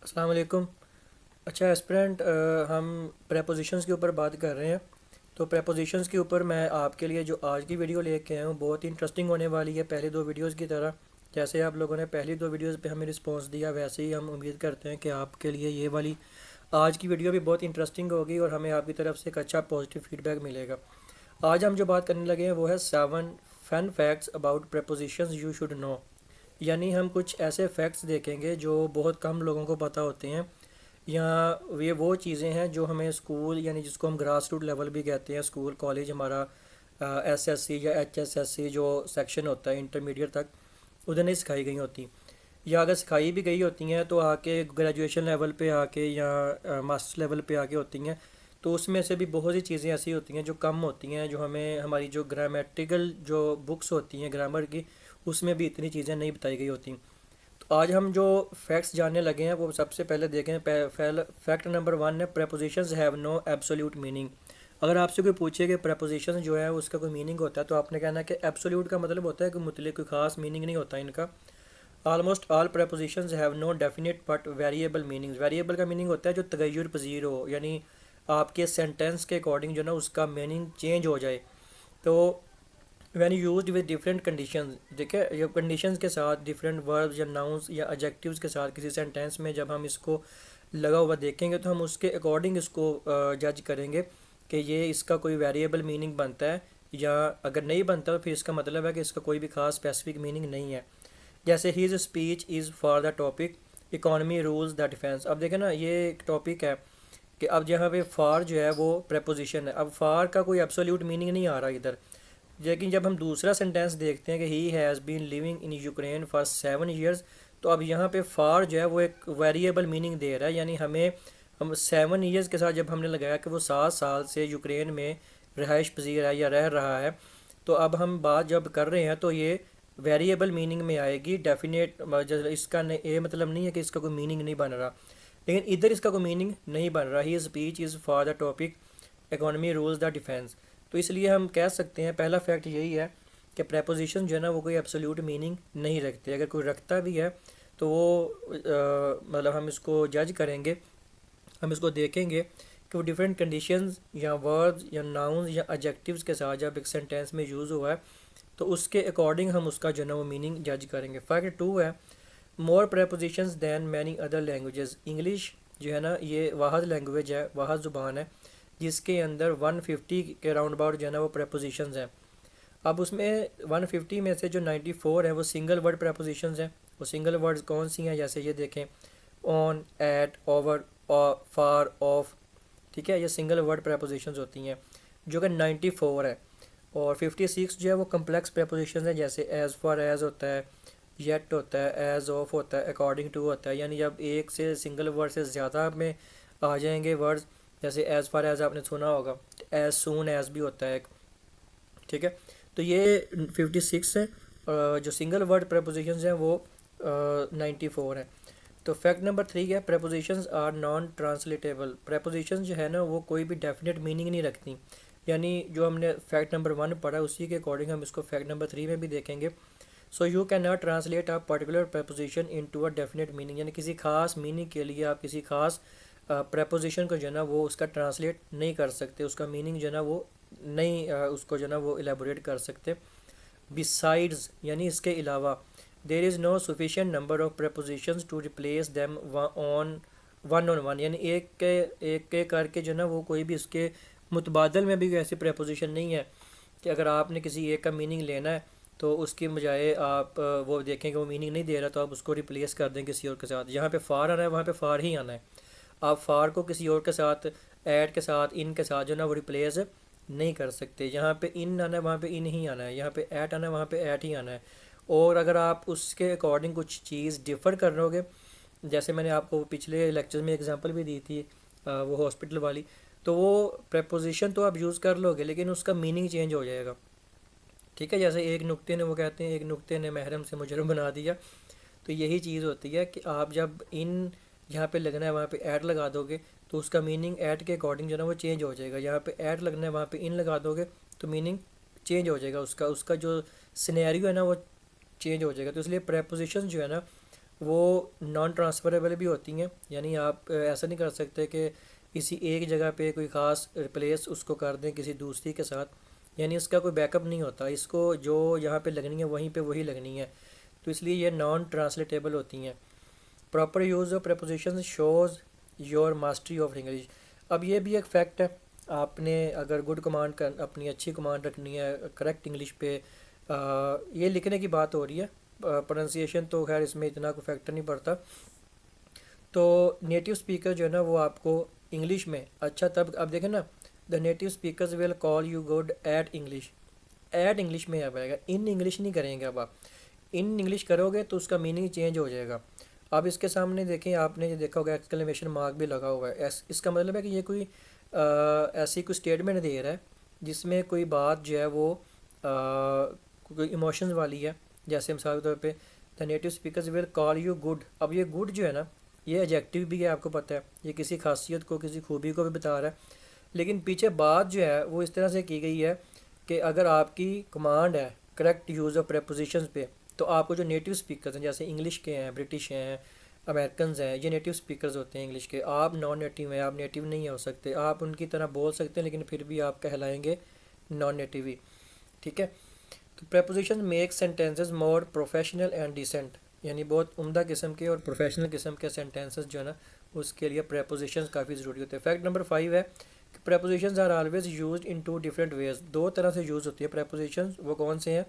अस्सलाम वालेकुम। अच्छा एस्पिरेंट, हम प्रेपोजिशंस के ऊपर बात कर रहे हैं। तो प्रेपोजिशंस के ऊपर मैं आपके लिए जो आज की वीडियो लेके आया हूँ बहुत ही इंटरेस्टिंग होने वाली है, पहली दो वीडियोस की तरह। जैसे आप लोगों ने पहली दो वीडियोस पे हमें रिस्पांस दिया, वैसे ही हम उम्मीद करते हैं कि आपके लिए ये वाली आज की वीडियो भी बहुत इंटरेस्टिंग होगी और हमें आपकी तरफ से एक अच्छा पॉजिटिव फीडबैक मिलेगा। आज हम जो बात करने लगे हैं वो है 7 fun facts about prepositions you should know. यानी हम कुछ ऐसे फैक्ट्स देखेंगे जो बहुत कम लोगों को पता होते हैं, या ये वो चीज़ें हैं जो हमें स्कूल, यानी जिसको हम ग्रास रूट लेवल भी कहते हैं, स्कूल कॉलेज हमारा एसएससी या एचएसएससी जो सेक्शन होता है इंटरमीडिएट तक, उधर नहीं सिखाई गई होती। या अगर सिखाई भी गई होती हैं तो आके ग्रेजुएशन लेवल पे आके या मास्टर्स लेवल पे आके होती हैं। तो उसमें से भी बहुत सी चीज़ें ऐसी होती हैं जो कम होती हैं, जो हमें हमारी जो ग्रामेटिकल जो बुक्स होती हैं ग्रामर की, उसमें भी इतनी चीज़ें नहीं बताई गई होती। तो आज हम जो फैक्ट्स जानने लगे हैं वो सबसे पहले देखें। फैक्ट नंबर 1 है, prepositions have no absolute meaning. अगर आपसे कोई पूछे कि प्रेपोजिशन जो है उसका कोई मीनिंग होता है, तो आपने कहना है कि एब्सोल्यूट का मतलब होता है कि मुतल्लिक कोई खास मीनिंग नहीं होता इनका। Almost all prepositions have no definite but variable meanings. Variable का मीनिंग होता है जो तगय्युर पजीर हो, यानी आपके सेंटेंस के अकॉर्डिंग जो ना उसका मीनिंग चेंज हो जाए। तो when use with different condition, देखिए ये कंडीशंस के साथ डिफरेंट वर्ब्स या नाउन्स या एडजेक्टिव्स के साथ किसी सेंटेंस में जब हम इसको लगा हुआ देखेंगे तो हम उसके अकॉर्डिंग इसको जज करेंगे कि ये इसका कोई वेरिएबल मीनिंग बनता है, या अगर नहीं बनता तो फिर इसका मतलब है कि इसका कोई भी खास स्पेसिफिक मीनिंग नहीं है। जैसे his speech is for the topic economy rules the defence. अब देखें ना, ये एक टॉपिक है कि अब यहाँ पे फार जो है वो प्रेपोजिशन है। अब फार का कोई एब्सोल्यूट मीनिंग नहीं आ रहा इधर, लेकिन जब हम दूसरा सेंटेंस देखते हैं कि he has been living in Ukraine for 7 years, तो अब यहाँ पे फार जो है वो एक वेरिएबल मीनिंग दे रहा है। यानी हमें हम 7 ईयर्स के साथ जब हमने लगाया कि वो 7 साल से यूक्रेन में रहाइश पजीर है या रह रहा है, तो अब हम बात जब कर रहे हैं तो ये वेरिएबल मीनिंग में आएगी। डेफिनेट इसका ये मतलब नहीं है कि इसका कोई मीनिंग नहीं बन रहा, लेकिन इधर इसका कोई मीनिंग नहीं बन रहा। The speech is for the topic economy rules the defence. तो इसलिए हम कह सकते हैं पहला फैक्ट यही है कि प्रेपोजिशन जो है ना वो कोई एब्सोल्यूट मीनिंग नहीं रखते। अगर कोई रखता भी है तो वो मतलब हम इसको जज करेंगे, हम इसको देखेंगे कि वो डिफरेंट कंडीशंस या वर्ड्स या नाउन्स या एडजेक्टिव्स के साथ जब एक सेंटेंस में यूज़ हुआ है तो उसके अकॉर्डिंग हम उसका जो है ना वो मीनिंग जज करेंगे। फैक्ट 2 है, more prepositions than many other languages. English जो है ना ये वाहद लैंग्वेज है, वाहद ज़ुबान है, जिसके अंदर 150 के राउंड अबाउट जो है ना वो प्रेपोजिशंस हैं। अब उसमें 150 में से जो 94 है वो सिंगल वर्ड प्रेपोजिशंस हैं। वो सिंगल वर्ड्स कौन सी हैं, जैसे ये देखें, on, at, over, far, off. ठीक है, ये सिंगल वर्ड प्रेपोजिशंस होती हैं जो कि 94 है। और 56 जो है वो कम्प्लेक्स प्रेपोजिशंस हैं, जैसे एज़ फॉर एज़ होता है, येट होता है, एज़ ऑफ होता है, अकॉर्डिंग टू होता है। यानी जब एक से सिंगल वर्ड से ज़्यादा में आ जाएंगे वर्ड्स, जैसे एज़ फार एज़ आपने सुना होगा, एज़ सून एज़ भी होता है एक। ठीक है, तो ये 56 है। जो सिंगल वर्ड प्रेपोजिशंस हैं वो 94 है। तो फैक्ट नंबर 3 है, प्रेपोजिशंस आर नॉन ट्रांसलेटेबल। प्रेपोजिशंस जो है ना वो कोई भी डेफिनेट मीनिंग नहीं रखती। यानी जो हमने फैक्ट नंबर 1 पढ़ा उसी के अकॉर्डिंग हम इसको फैक्ट नंबर 3 में भी देखेंगे। So you can not translate a particular preposition into a definite meaning. यानी किसी खास मीनिंग के लिए आप किसी खास प्रेपोजिशन को जो है ना वो उसका ट्रांसलेट नहीं कर सकते, उसका मीनिंग जो है ना वो नहीं उसको जो है ना वो एलेबोरेट कर सकते। बिसाइड्स यानी इसके अलावा, there is no sufficient number of prepositions to replace them on one one. यानी एक के करके जो ना वो कोई भी इसके मुतबादल में भी कोई ऐसी preposition नहीं है कि अगर आपने किसी एक का मीनिंग लेना है तो उसकी बजाय आप वो देखें कि वो मीनिंग नहीं दे रहा तो आप उसको रिप्लेस कर दें किसी और के साथ। जहाँ पे फार आना है वहाँ पे फार ही आना है। आप फार को किसी और के साथ, ऐड के साथ, इन के साथ जो ना वो रिप्लेस नहीं कर सकते। यहाँ पे इन आना है वहाँ पे इन ही आना है, यहाँ पे ऐट आना है वहाँ पे ऐट ही आना है। और अगर आप उसके अकॉर्डिंग कुछ चीज़ डिफ़र कर लोगे, जैसे मैंने आपको पिछले लेक्चर में एग्जांपल भी दी थी वो हॉस्पिटल वाली, तो वो प्रेपोजिशन तो आप यूज़ कर लोगे लेकिन उसका मीनिंग चेंज हो जाएगा। ठीक है, जैसे एक नुक्ते ने, वो कहते हैं एक नुक्ते ने महरम से मुजरम बना दिया। तो यही चीज़ होती है कि आप जब इन जहाँ पे लगना है वहाँ पे ऐड लगा दोगे तो उसका मीनिंग ऐड के अकॉर्डिंग जो है ना वो चेंज हो जाएगा। यहाँ पे ऐड लगना है वहाँ पे इन लगा दोगे तो मीनिंग चेंज हो जाएगा, उसका उसका जो सिनेरियो है ना वो चेंज हो जाएगा। तो इसलिए प्रेपोजिशन जो है ना वो नॉन ट्रांसफ़रेबल भी होती हैं, यानी आप ऐसा नहीं कर सकते कि किसी एक जगह पे कोई ख़ास रिप्लेस उसको कर दें किसी दूसरी के साथ, यानी इसका कोई बैकअप नहीं होता, इसको जो यहाँ पे लगनी है वहीं पे वही लगनी है, तो इसलिए ये नॉन ट्रांसलेटेबल होती हैं। Proper use of preposition shows your mastery of English. अब ये भी एक फैक्ट है, आपने अगर गुड कमांड कर अपनी अच्छी कमांड रखनी है करेक्ट इंग्लिश पे, ये लिखने की बात हो रही है, प्रोनाउंसिएशन तो खैर इसमें इतना कोई फैक्टर नहीं पड़ता। तो नेटिव स्पीकर जो है ना वो आपको इंग्लिश में अच्छा, तब अब देखें ना, the native speakers will call you good at English, at English में अब आएगा, इन इंग्लिश नहीं करेंगे। अब आप इन इंग्लिश करोगे तो उसका मीनिंग चेंज हो जाएगा। अब इसके सामने देखें, आपने जो देखा होगा एक्सक्लेमेशन मार्क भी लगा हुआ है, इसका मतलब है कि ये कोई ऐसी कोई स्टेटमेंट दे रहा है जिसमें कोई बात जो है वो कोई इमोशंस वाली है। जैसे मिसाल के तौर पे the native speakers will call you good, अब ये गुड जो है ना ये एडजेक्टिव भी है, आपको पता है, ये किसी खासियत को किसी खूबी को भी बता रहा है, लेकिन पीछे बात जो है वो इस तरह से की गई है कि अगर आपकी कमांड है करेक्ट यूज़ ऑफ प्रेपोजिशंस पे, तो आपको जो नेटिव स्पीकर्स हैं जैसे इंग्लिश के हैं, ब्रिटिश हैं, अमेरिकन हैं, ये नेटिव स्पीकर्स होते हैं इंग्लिश के, आप नॉन नेटिव हैं, आप नेटिव नहीं हो सकते, आप उनकी तरह बोल सकते हैं लेकिन फिर भी आप कहलाएंगे नॉन नेटिव ही, ठीक है। तो preposition make sentences more professional and decent, यानी बहुत उम्दा किस्म के और प्रोफेशनल किस्म के सेंटेंसेस जो है ना उसके लिए प्रेपोजिशंस काफ़ी ज़रूरी होते हैं। फैक्ट नंबर 5 है कि prepositions are always used in two different ways, दो तरह से यूज़ होती है प्रेपोजिशंस, वो कौन से हैं?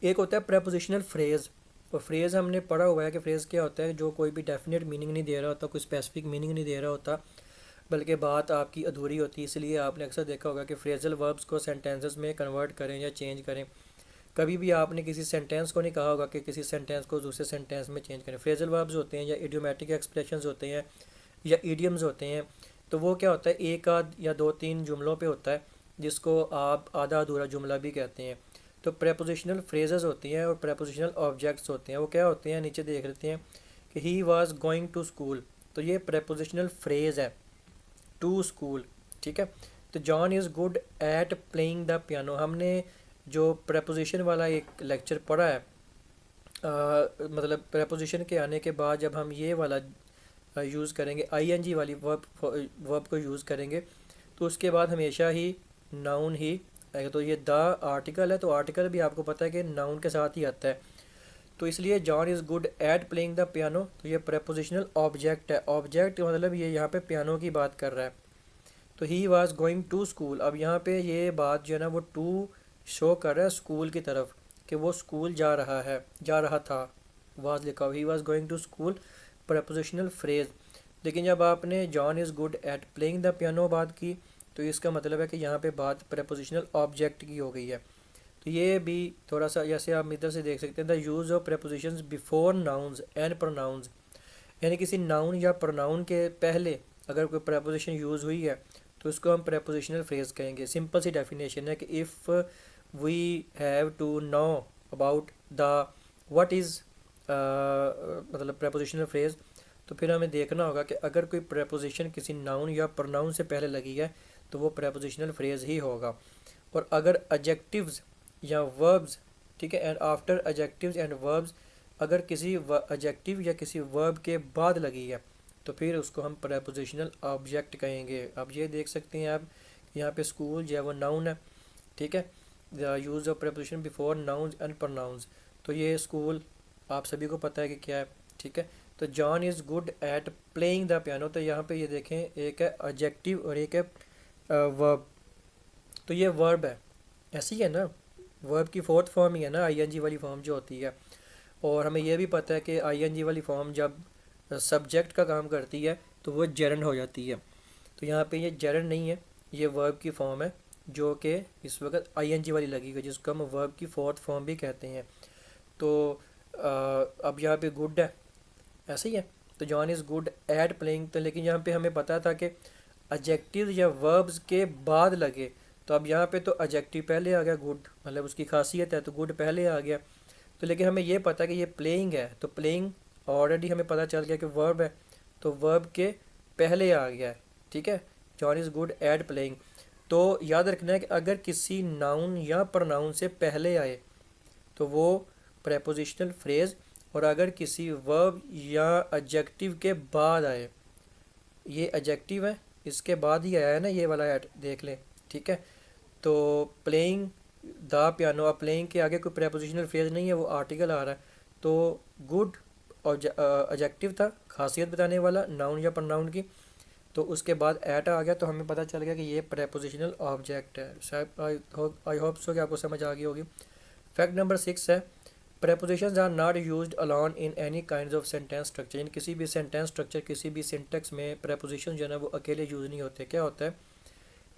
एक होता है प्रेपोजिशनल फ्रेज़, और फ्रेज़ हमने पढ़ा हुआ है कि फ्रेज़ क्या होता है, जो कोई भी डेफिनेट मीनिंग नहीं दे रहा होता, कोई स्पेसिफिक मीनिंग नहीं दे रहा होता, बल्कि बात आपकी अधूरी होती है, इसलिए आपने अक्सर देखा होगा कि फ्रेजल वर्ब्स को सेंटेंसेस में कन्वर्ट करें या चेंज करें। कभी भी आपने किसी सेंटेंस को नहीं कहा होगा कि किसी सेंटेंस को दूसरे सेंटेंस में चेंज करें। फ्रेजल वर्ब्स होते हैं या इडियोमेटिक एक्सप्रेशंस होते हैं या इडियम्स होते हैं, तो वो क्या होता है, एक आध या दो तीन जुमलों पे होता है, जिसको आप आधा अधूरा जुमला भी कहते हैं। तो प्रेपोजिशनल फ्रेजेस होती हैं और प्रेपोजिशनल ऑब्जेक्ट्स होते हैं, वो क्या होते हैं नीचे देख लेते हैं कि he was going to school, तो ये प्रेपोजिशनल फ्रेज़ है, टू स्कूल, ठीक है। तो John is good at playing the piano, हमने जो प्रेपोजिशन वाला एक लेक्चर पढ़ा है, मतलब प्रेपोजिशन के आने के बाद जब हम ये वाला यूज़ करेंगे आईएनजी वाली वर्ब को यूज़ करेंगे, तो उसके बाद हमेशा ही नाउन ही आएगा। तो ये द आर्टिकल है, तो आर्टिकल भी आपको पता है कि नाउन के साथ ही आता है, तो इसलिए John is good at playing the piano, तो ये प्रेपोजिशनल ऑब्जेक्ट है, ऑब्जेक्ट मतलब ये यहाँ पे पियानो की बात कर रहा है। तो he was going to school, अब यहाँ पे ये बात जो है ना वो टू शो कर रहा है स्कूल की तरफ, कि वो स्कूल जा रहा है, जा रहा था, वाज लिखा हुआ, he was going to school, prepositional phrase. लेकिन जब आपने John is good at playing the piano बात की, तो इसका मतलब है कि यहाँ पे बात प्रपोजिशनल ऑब्जेक्ट की हो गई है। तो ये भी थोड़ा सा जैसे आप इधर से देख सकते हैं, the use of prepositions before nouns and pronouns, यानी किसी नाउन या प्रोनाउन के पहले अगर कोई प्रपोजिशन यूज़ हुई है तो उसको हम प्रपोजिशनल फ्रेज कहेंगे। सिंपल सी डेफिनेशन है कि if we have to know about the what is मतलब प्रपोजिशनल फ्रेज, तो फिर हमें देखना होगा कि अगर कोई प्रपोजिशन किसी नाउन या प्रोनाउन से पहले लगी है तो वो प्रपोजिशनल फ्रेज ही होगा। और अगर एडजेक्टिव्स या वर्ब्स, ठीक है, and after adjectives and verbs, अगर किसी एडजेक्टिव या किसी वर्ब के बाद लगी है तो फिर उसको हम प्रपोजिशनल ऑब्जेक्ट कहेंगे। अब ये देख सकते हैं आप, यहाँ पे स्कूल जो है वो नाउन है, ठीक है, the use of preposition before nouns and pronouns, तो ये स्कूल आप सभी को पता है कि क्या है, ठीक है। तो John is good at playing the piano, तो यहाँ पे ये देखें एक है एडजेक्टिव और एक है वर्ब, तो ये वर्ब है, ऐसी है ना, वर्ब की फोर्थ फॉर्म ही है ना आईएनजी वाली फॉर्म जो होती है। और हमें यह भी पता है कि आईएनजी वाली फॉर्म जब सब्जेक्ट का काम करती है तो वो जेरंड हो जाती है, तो यहाँ पे ये जेरंड नहीं है, ये वर्ब की फॉर्म है जो कि इस वक्त आईएनजी वाली लगी हुई, जिसको हम वर्ब की फोर्थ फॉर्म भी कहते हैं। तो अब यहाँ पे गुड है, ऐसे ही है, तो John is good at playing, तो लेकिन यहाँ पे हमें पता था कि एडजेक्टिव या वर्ब्स के बाद लगे, तो अब यहाँ पे तो एडजेक्टिव पहले आ गया, गुड मतलब उसकी खासियत है तो गुड पहले आ गया। तो लेकिन हमें ये पता है कि ये प्लेइंग है, तो प्लेइंग ऑलरेडी हमें पता चल गया कि वर्ब है, तो वर्ब के पहले आ गया है, ठीक है, John is good at playing. तो याद रखना है कि अगर किसी नाउन या प्रोनाउन से पहले आए तो वो प्रेपोजिशनल फ्रेज और अगर किसी वर्ब या एडजेक्टिव के बाद आए, ये एडजेक्टिव है, इसके बाद ही आया है ना ये वाला ऐड, देख लें, ठीक है। तो प्लेइंग द पियानो, अब प्लेइंग के आगे कोई प्रेपोजिशनल फ्रेज नहीं है, वो आर्टिकल आ रहा है। तो गुड और एडजेक्टिव था, खासियत बताने वाला, नाउन या प्रोनाउन की। तो उसके बाद एट आ गया, तो हमें पता चल गया कि ये प्रेपोजिशनल ऑब्जेक्ट है। शायद आई होप सो कि आपको समझ आ गई होगी। फैक्ट नंबर 6 है, prepositions are not used alone in any kind of sentence structure. In किसी भी सेंटेंस स्ट्रक्चर, किसी भी सिंटेक्स में preposition जो है ना वो अकेले यूज़ नहीं होते। क्या होता है,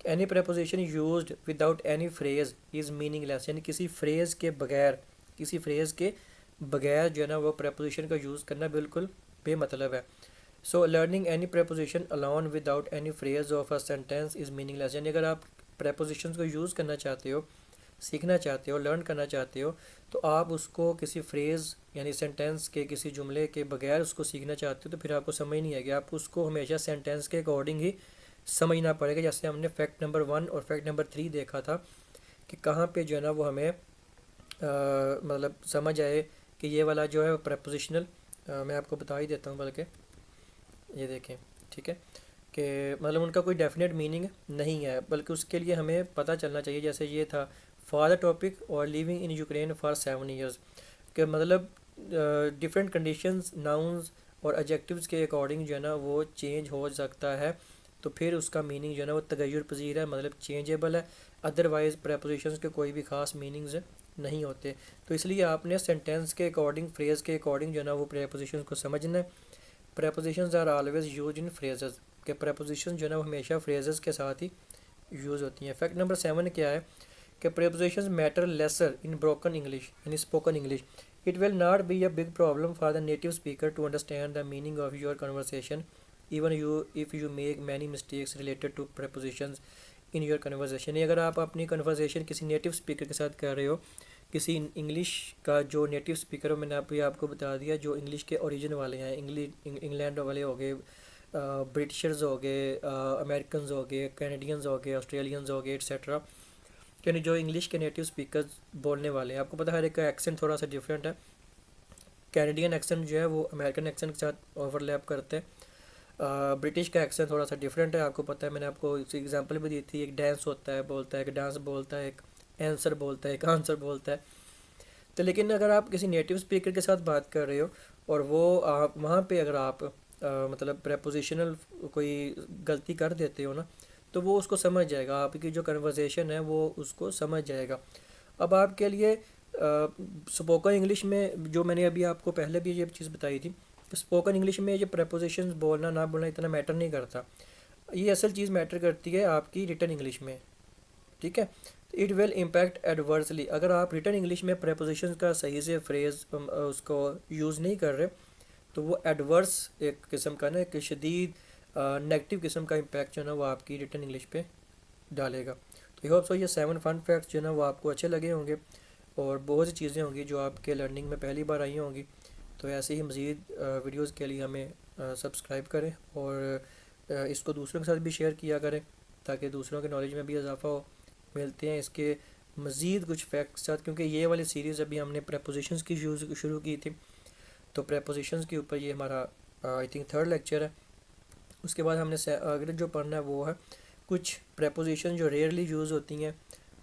any preposition used without any phrase is meaningless, यानी किसी फ्रेज के बगैर, किसी फ्रेज के बगैर जो है ना वो preposition का यूज़ करना बिल्कुल बेमतलब है। So learning any preposition alone without any phrase of a sentence is meaningless, यानी अगर आप prepositions को यूज़ करना चाहते हो, सीखना चाहते हो, लर्न करना चाहते हो, तो आप उसको किसी फ्रेज़ यानी सेंटेंस के किसी जुमले के बगैर उसको सीखना चाहते हो, तो फिर आपको समझ नहीं आएगी। आपको उसको हमेशा सेंटेंस के अकॉर्डिंग ही समझना पड़ेगा। जैसे हमने फैक्ट नंबर 1 और फैक्ट नंबर 3 देखा था कि कहाँ पे जो है ना वो हमें मतलब समझ आए कि ये वाला जो है प्रपोजिशनल, मैं आपको बता ही देता हूँ बल्कि, ये देखें, ठीक है, कि मतलब उनका कोई डेफिनेट मीनिंग नहीं है, बल्कि उसके लिए हमें पता चलना चाहिए। जैसे ये था फॉर द टॉपिक और living in Ukraine for 7 years, के मतलब डिफरेंट कंडीशंस, नाउन्स और एडजेक्टिव्स के अकॉर्डिंग जो है ना वो चेंज हो सकता है। तो फिर उसका मीनिंग जो है ना वो तगय्युर पजीर है, मतलब चेंजेबल है। अदरवाइज़ प्रेपोजिशंस के कोई भी ख़ास मीनिंग्स नहीं होते। तो इसलिए आपने सेंटेंस के अकॉर्डिंग, फ्रेज़ के अकॉर्डिंग जो है ना वो प्रेपोजिशंस को समझना है। Prepositions are always use in phrases, के प्रेपोजिशन जो है ना वो हमेशा फ्रेजेस के साथ ही यूज़ होती हैं। फैक्ट नंबर 7 क्या है कि prepositions matter lesser in broken English and spoken English. It will not be a big problem for the native speaker to understand the meaning of your conversation, even if you make many mistakes related to prepositions in your conversation. ये अगर आप अपनी conversation किसी native speaker के साथ कर रहे हो, किसी इंग्लिश का जो नेटिव स्पीकर हो, मैंने आपको बता दिया, जो इंग्लिश के ओरिजिन वाले हैं, इंग्लैंड वाले हो गए, ब्रिटिशर्स हो गए, अमेरिकन हो गए, कैनेडियंस हो गए, ऑस्ट्रेलियंस हो गए, एक्सेट्रा, यानी जो इंग्लिश के नेटिव स्पीकर्स बोलने वाले हैं। आपको पता है हर एक का एक्सेंट थोड़ा सा डिफरेंट है। कैनेडियन एक्सेंट जो है वो अमेरिकन एक्सेंट के साथ ओवरलैप करते हैं। ब्रिटिश का एक्सेंट थोड़ा सा डिफरेंट है, आपको पता है, मैंने आपको एग्जांपल भी दी थी। एक डांस होता है, बोलता है, एक डांस बोलता है, एक आंसर बोलता है, एक आंसर बोलता है। तो लेकिन अगर आप किसी नेटिव स्पीकर के साथ बात कर रहे हो और वो आप वहाँ पे अगर आप मतलब प्रेपोजिशनल कोई गलती कर देते हो ना, तो वो उसको समझ जाएगा, आपकी जो कन्वर्सेशन है वो उसको समझ जाएगा। अब आपके लिए स्पोकन इंग्लिश में जो मैंने अभी आपको पहले भी ये चीज़ बताई थी, स्पोकन इंग्लिश में ये प्रेपोजिशंस बोलना ना बोलना इतना मैटर नहीं करता। ये असल चीज़ मैटर करती है आपकी रिटन इंग्लिश में, ठीक है। इट विल इम्पैक्ट एडवर्सली, अगर आप रिटन इंग्लिश में प्रेपोजिशंस का सही से फ्रेज उसको यूज़ नहीं कर रहे, तो वो एडवर्स एक किस्म का ना, एक शदीद नेगेटिव किस्म का इम्पैक्ट जो है ना वो आपकी रिटन इंग्लिश पे डालेगा। तो आई होप सो ये 7 फन फैक्ट्स जो है ना वो आपको अच्छे लगे होंगे, और बहुत सी चीज़ें होंगी जो आपके लर्निंग में पहली बार आई होंगी। तो ऐसे ही मज़ीद वीडियोज़ के लिए हमें सब्सक्राइब करें, और इसको दूसरों के साथ भी शेयर किया करें, ताकि दूसरों के नॉलेज में भी इजाफ़ा हो। मिलते हैं इसके मज़ीद कुछ फैक्ट्स साथ, क्योंकि ये वाली सीरीज़ अभी हमने प्रेपोजिशंस की शुरू की थी, तो प्रेपोजिशंस के ऊपर ये हमारा आई थिंक 3rd लेक्चर है। उसके बाद हमने अगले जो पढ़ना है वो है कुछ प्रेपोजिशन जो रेयरली यूज़ होती हैं,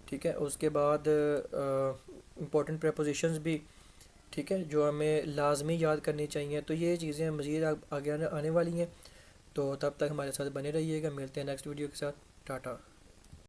ठीक है। उसके बाद इम्पोर्टेंट प्रेपोजिशंस भी, ठीक है, जो हमें लाजमी याद करनी चाहिए। तो ये चीज़ें मज़ीद आगे आने वाली हैं। तो तब तक हमारे साथ बने रहिएगा। मिलते हैं नेक्स्ट वीडियो के साथ। टाटा।